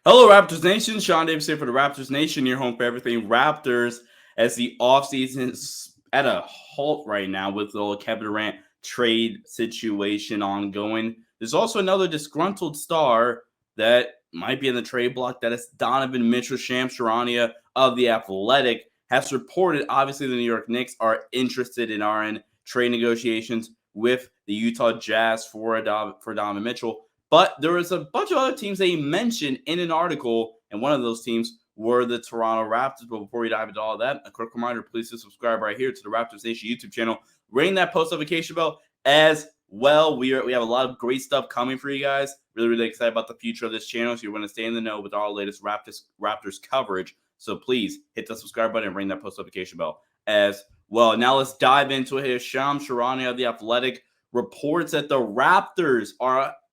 Hello, Raptors Nation. Sean Davis here for the Raptors Nation, your home for everything Raptors. As the offseason is at a halt right now with the little Kevin Durant trade situation ongoing, there's also another disgruntled star that might be in the trade block. That is Donovan Mitchell. Shams Charania of The Athletic has reported, obviously, the New York Knicks are interested in RN trade negotiations with the Utah Jazz for Donovan Mitchell. But there was a bunch of other teams that he mentioned in an article, and one of those teams were the Toronto Raptors. But before we dive into all that, a quick reminder, please do subscribe right here to the Raptors Nation YouTube channel. Ring that post notification bell as well. We have a lot of great stuff coming for you guys. Really excited about the future of this channel. So you're going to stay in the know with our latest Raptors coverage. So please hit the subscribe button and ring that post notification bell as well. Now let's dive into it here. Shams Charania of The Athletic reports that the Raptors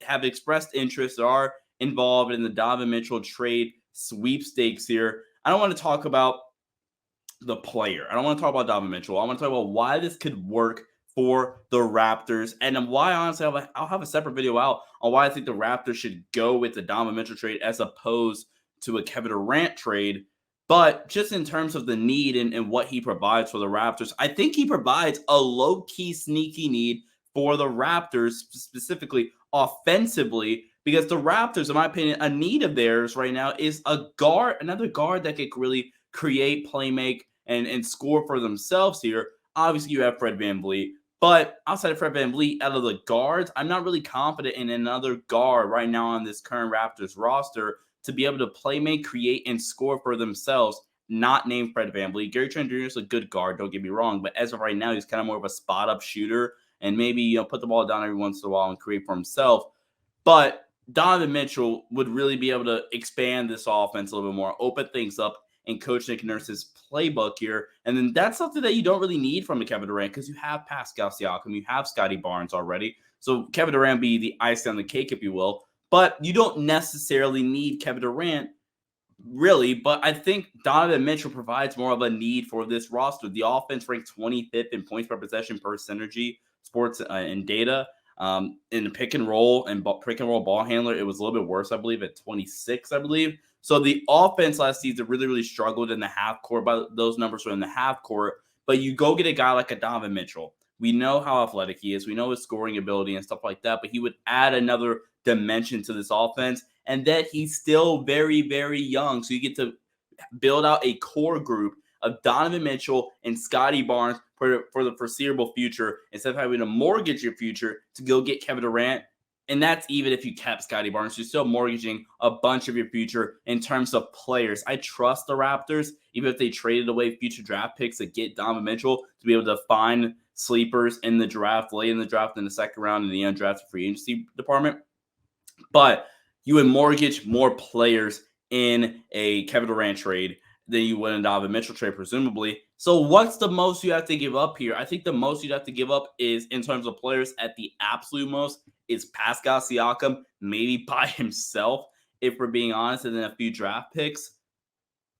have expressed interest, are involved in the Donovan Mitchell trade sweepstakes here. I don't want to talk about the player. I don't want to talk about Donovan Mitchell. I want to talk about why this could work for the Raptors, and why, honestly, I'll have a separate video out on why I think the Raptors should go with the Donovan Mitchell trade as opposed to a Kevin Durant trade. But just in terms of the need and what he provides for the Raptors, I think he provides a low-key, sneaky need for the Raptors, specifically offensively, because the Raptors, in my opinion, a need of theirs right now is another guard that could really create, play make, and score for themselves here. Obviously, you have Fred VanVleet, but outside of Fred VanVleet, out of the guards, I'm not really confident in another guard right now on this current Raptors roster to be able to play make, create, and score for themselves, not named Fred VanVleet. Gary Trent Jr. is a good guard, don't get me wrong, but as of right now, he's kind of more of a spot-up shooter and maybe put the ball down every once in a while and create for himself. But Donovan Mitchell would really be able to expand this offense a little bit more, open things up, and coach Nick Nurse's playbook here. And then that's something that you don't really need from the Kevin Durant because you have Pascal Siakam, you have Scotty Barnes already. So Kevin Durant be the icing on the cake, if you will. But you don't necessarily need Kevin Durant, really. But I think Donovan Mitchell provides more of a need for this roster. The offense ranked 25th in points per possession per Synergy Sports and data. In the pick and roll ball handler, it was a little bit worse, I believe, at 26, I believe. So the offense last season really struggled in the half court. But those numbers were in the half court. But you go get a guy like a Donovan Mitchell. We know how athletic he is. We know his scoring ability and stuff like that. But he would add another dimension to this offense, and that he's still very young. So you get to build out a core group of Donovan Mitchell and Scotty Barnes for the foreseeable future, instead of having to mortgage your future to go get Kevin Durant. And that's even if you kept Scotty Barnes. You're still mortgaging a bunch of your future in terms of players. I trust the Raptors, even if they traded away future draft picks to get Donovan Mitchell, to be able to find sleepers in the draft, late in the draft, in the second round, in the undrafted free agency department. But you would mortgage more players in a Kevin Durant trade than you would in a Donovan Mitchell trade, presumably. So what's the most you have to give up here? I think the most you'd have to give up is, in terms of players, at the absolute most, is Pascal Siakam, maybe by himself, if we're being honest, and then a few draft picks.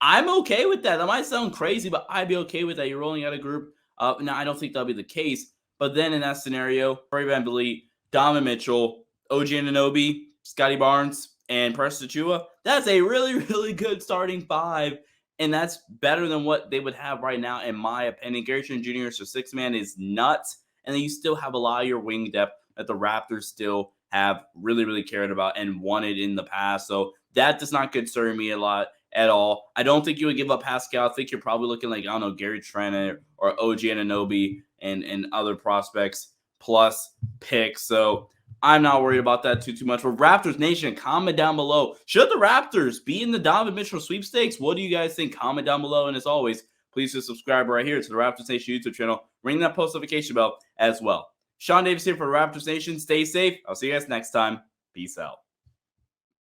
I'm okay with that. That might sound crazy, but I'd be okay with that. You're rolling out a group. Now, I don't think that'll be the case. But then in that scenario, Fred VanVleet, Donovan Mitchell, OG Anunoby, Scotty Barnes, and Precious Achiuwa, that's a really good starting five. And that's better than what they would have right now, in my opinion. Gary Trent Jr. as a six-man is nuts. And then you still have a lot of your wing depth that the Raptors still have really cared about and wanted in the past. So that does not concern me a lot at all. I don't think you would give up Pascal. I think you're probably looking like, I don't know, Gary Trent or OG Anunoby and other prospects plus picks. So I'm not worried about that too much. For Raptors Nation, comment down below. Should the Raptors be in the Donovan Mitchell sweepstakes? What do you guys think? Comment down below. And as always, please just subscribe right here to the Raptors Nation YouTube channel. Ring that post notification bell as well. Sean Davis here for the Raptors Nation. Stay safe. I'll see you guys next time. Peace out.